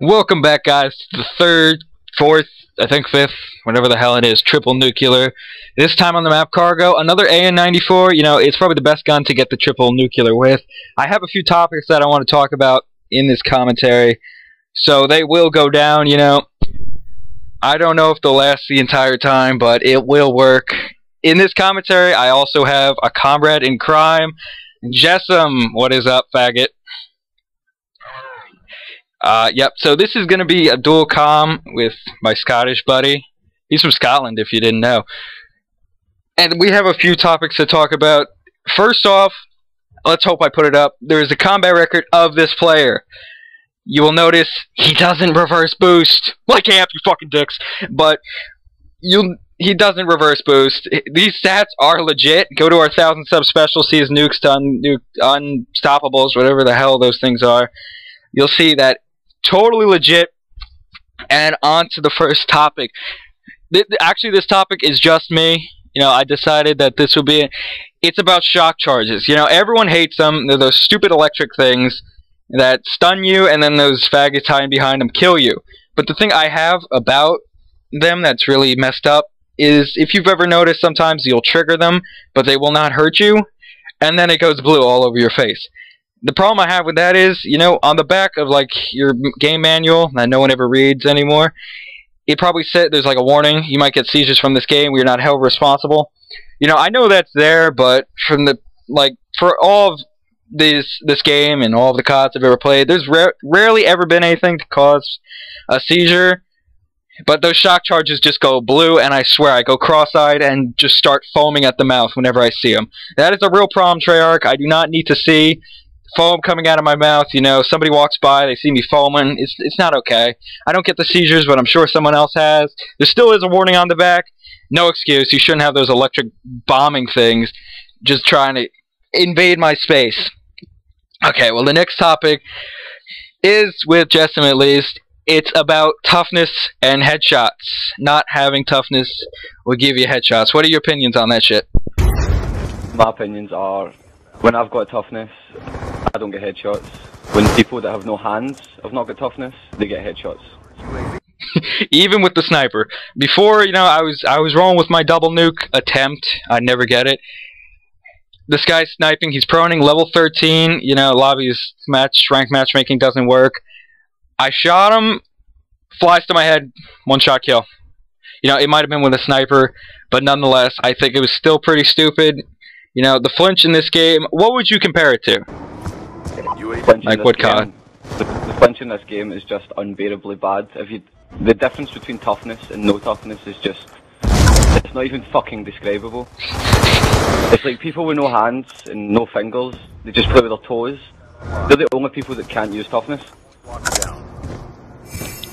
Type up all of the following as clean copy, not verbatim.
Welcome back, guys, to the third, fourth, I think fifth, whatever the hell it is, triple nuclear. This time on the map Cargo, another AN94. You know, it's probably the best gun to get the triple nuclear with. I have a few topics that I want to talk about in this commentary, so they will go down, you know. I don't know if they'll last the entire time, but it will work. In this commentary, I also have a comrade in crime, Jessam. What is up, faggot? Yep, so this is going to be a dual comm with my Scottish buddy. He's from Scotland, if you didn't know. And we have a few topics to talk about. First off, let's hope I put it up. There is a combat record of this player. You will notice he doesn't reverse boost. Like amp, you fucking dicks. But he doesn't reverse boost. These stats are legit. Go to our 1,000 sub special, see his nukes done, unstoppables, whatever the hell those things are. You'll see that totally legit. And on to the first topic. Actually, this topic is just me. You know, I decided that this would be it. It's about shock charges. You know, everyone hates them. They're those stupid electric things that stun you, and then those faggots hiding behind them kill you. But the thing I have about them that's really messed up is, if you've ever noticed, sometimes you'll trigger them, but they will not hurt you, and then it goes blue all over your face. The problem I have with that is, you know, on the back of, like, your game manual that no one ever reads anymore, it probably said there's, like, a warning. You might get seizures from this game. We're not held responsible. You know, I know that's there, but from the, like, for all of this game and all of the CODs I've ever played, there's rarely ever been anything to cause a seizure. But those shock charges just go blue, and I swear I go cross-eyed and just start foaming at the mouth whenever I see them. That is a real problem, Treyarch. I do not need to see foam coming out of my mouth. You know, somebody walks by, they see me foaming. It's not okay. I don't get the seizures, but I'm sure someone else has. There still is a warning on the back. No excuse. You shouldn't have those electric bombing things just trying to invade my space. Okay, well, the next topic is, with Jessam at least, it's about toughness and headshots. Not having toughness will give you headshots. What are your opinions on that shit? My opinions are, when I've got toughness, I don't get headshots. When people that have no hands have not got toughness, they get headshots. Even with the sniper. Before, you know, I was rolling with my double nuke attempt. I'd never get it. This guy's sniping. He's proning, level 13. You know, lobby's ranked matchmaking doesn't work. I shot him. Flies to my head. One shot kill. You know, it might have been with a sniper, but nonetheless, I think it was still pretty stupid. You know, the flinch in this game, what would you compare it to? Like what COD? The flinch in this game is just unbearably bad. The difference between toughness and no toughness is just, it's not even fucking describable. It's like people with no hands and no fingers, they just play with their toes. They're the only people that can't use toughness.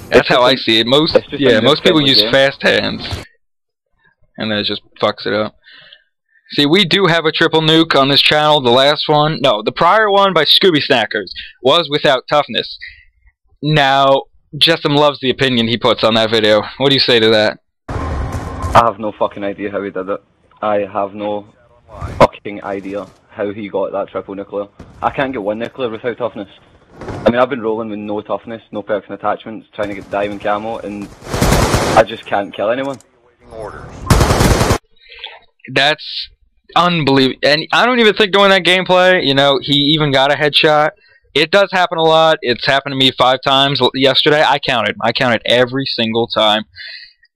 That's how I see it. Most people use fast hands, and then it just fucks it up. See, we do have a triple nuke on this channel. The last one, no, the prior one by Scooby Snackers was without toughness. Now, Jessam loves the opinion he puts on that video. What do you say to that? I have no fucking idea how he did it. I have no fucking idea how he got that triple nuclear. I can't get one nuclear without toughness. I mean, I've been rolling with no toughness, no perks and attachments, trying to get diamond camo, and I just can't kill anyone. That's unbelievable. And I don't even think during that gameplay, you know, he even got a headshot. It does happen a lot. It's happened to me 5 times yesterday. I counted every single time.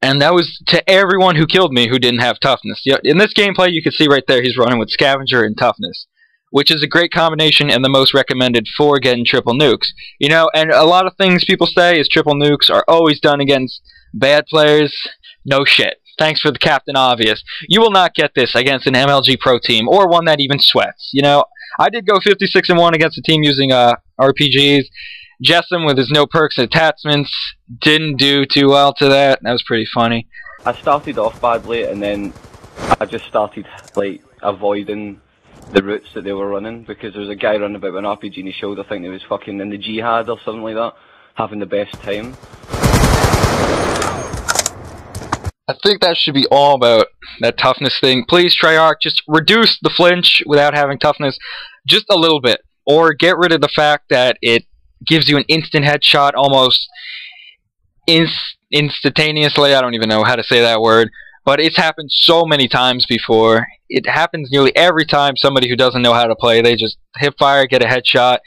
And that was to everyone who killed me who didn't have toughness. In this gameplay, you can see right there, he's running with Scavenger and toughness, which is a great combination and the most recommended for getting triple nukes. You know, and a lot of things people say is triple nukes are always done against bad players. No shit. Thanks for the Captain Obvious. You will not get this against an MLG Pro team, or one that even sweats. You know, I did go 56-1 against a team using RPGs. Jessam, with his no perks and attachments, didn't do too well to that. That was pretty funny. I started off badly, and then I just started, like, avoiding the routes that they were running, because there was a guy running about with an RPG in his shoulder, thinking he was fucking in the jihad or something like that, having the best time. I think that should be all about that toughness thing. Please, Treyarch, just reduce the flinch without having toughness just a little bit. Or get rid of the fact that it gives you an instant headshot almost instantaneously. I don't even know how to say that word, but it's happened so many times before. It happens nearly every time somebody who doesn't know how to play, they just hip fire, get a headshot.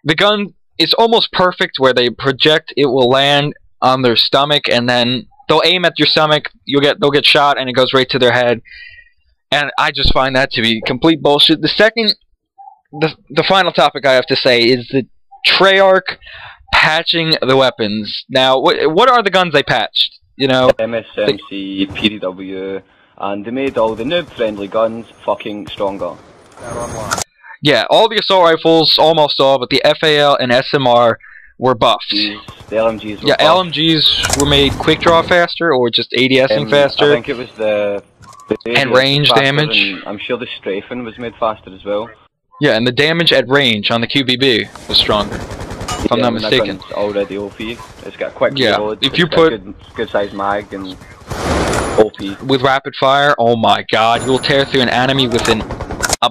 The gun is almost perfect where they project, it will land on their stomach, and then they'll aim at your stomach, they'll get shot, and it goes right to their head. And I just find that to be complete bullshit. The final topic I have to say is the Treyarch patching the weapons. Now, what are the guns they patched? You know, MSMC, PDW, and they made all the noob-friendly guns fucking stronger. Yeah, all the assault rifles, almost all, but the FAL and SMR were buffed. The LMGs were buffed. LMGs were made quick draw faster, or just ADSing faster. I think it was the and range damage. And I'm sure the strafing was made faster as well. Yeah, and the damage at range on the QBB was stronger, if I'm not mistaken. That gun's already OP. It's got quick reload. If you put good size mag and OP with rapid fire, oh my god, you will tear through an enemy within a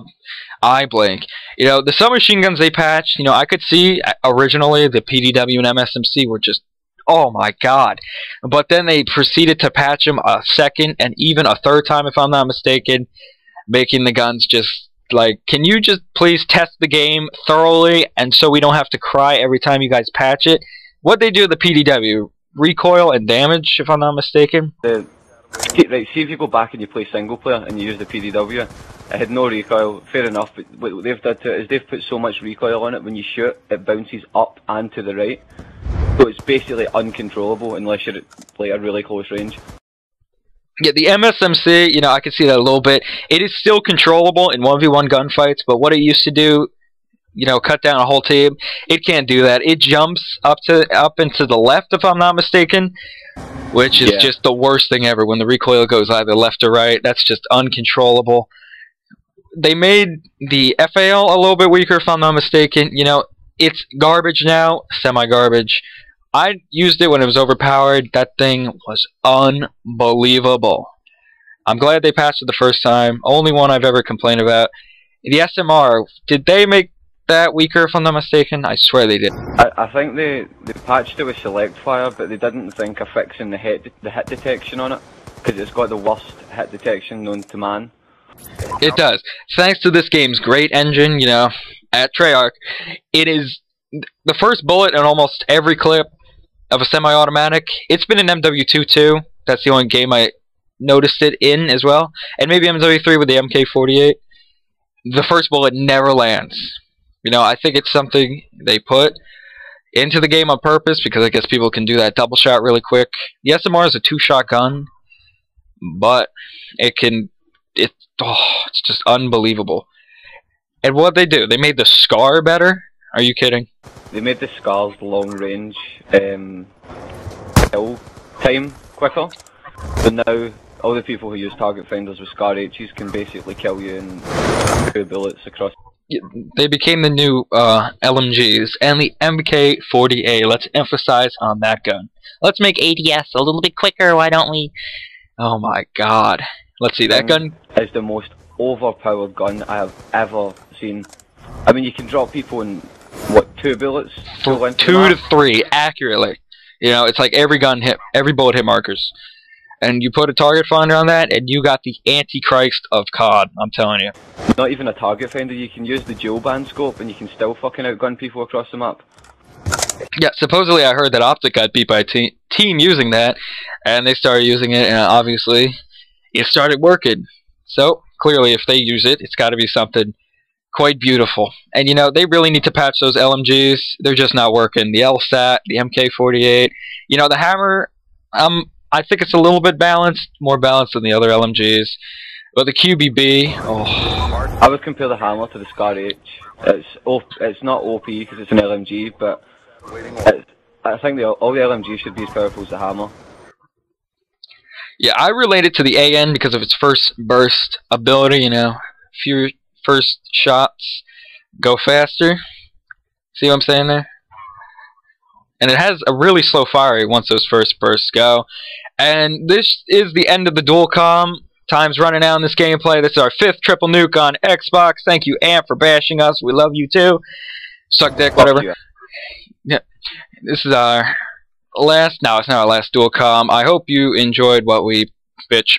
eye blink. You know, the submachine guns they patched, you know, I could see originally the PDW and MSMC were just, oh my god. But then they proceeded to patch them a second and even a third time, if I'm not mistaken, making the guns just like, can you just please test the game thoroughly, and so we don't have to cry every time you guys patch it? What they do with the PDW, recoil and damage, if I'm not mistaken. Right, see if you go back and you play single player and you use the PDW, it had no recoil, fair enough, but what they've done to it is they've put so much recoil on it, when you shoot, it bounces up and to the right. So it's basically uncontrollable unless you're at like a really close range. Yeah, the MSMC, you know, I can see that a little bit. It is still controllable in 1v1 gunfights, but what it used to do, you know, cut down a whole team, it can't do that. It jumps up into the left, if I'm not mistaken, which is just the worst thing ever. When the recoil goes either left or right, that's just uncontrollable. They made the FAL a little bit weaker, if I'm not mistaken. You know, it's garbage now, semi-garbage. I used it when it was overpowered. That thing was unbelievable. I'm glad they patched it the first time. Only one I've ever complained about. The SMR, did they make that weaker, if I'm not mistaken? I swear they did. I think they patched it with select fire, but they didn't think of fixing the hit detection on it, because it's got the worst hit detection known to man. It does. Thanks to this game's great engine, you know, at Treyarch, it is the first bullet in almost every clip of a semi-automatic. It's been in MW2 too. That's the only game I noticed it in as well. And maybe MW3 with the MK48. The first bullet never lands. You know, I think it's something they put into the game on purpose, because I guess people can do that double shot really quick. The SMR is a 2-shot gun, but it's just unbelievable. And what they do, they made the SCAR better? Are you kidding? They made the SCAR's long range kill time quicker. So now all the people who use target finders with SCAR H's can basically kill you in 2 bullets across. They became the new LMGs and the MK40A. Let's emphasize on that gun. Let's make ADS a little bit quicker, why don't we? Oh my god. Let's see, that gun is the most overpowered gun I have ever seen. I mean, you can drop people in, what, 2 bullets? 2 to 3, accurately. You know, it's like every bullet hit markers. And you put a target finder on that, and you got the Antichrist of COD, I'm telling you. Not even a target finder, you can use the dual band scope, and you can still fucking outgun people across the map. Yeah, supposedly I heard that Optic got beat by a team using that, and they started using it, and obviously it started working. So, clearly if they use it, it's got to be something quite beautiful. And you know, they really need to patch those LMGs. They're just not working. The LSAT, the MK48, you know, the Hammer, I think it's a little bit balanced, more balanced than the other LMGs. But the QBB, oh. I would compare the Hammer to the SCAR H. It's not OP because it's an LMG, but I think all the LMGs should be as powerful as the Hammer. Yeah, I relate it to the AN because of its first burst ability, you know. Few first shots go faster. See what I'm saying there? And it has a really slow fire rate once those first bursts go. And this is the end of the dual comm. Time's running out in this gameplay. This is our 5th triple nuke on Xbox. Thank you, Amp, for bashing us. We love you too. Suck dick, whatever. This is our last. No, it's not our last dual com. I hope you enjoyed what we bitch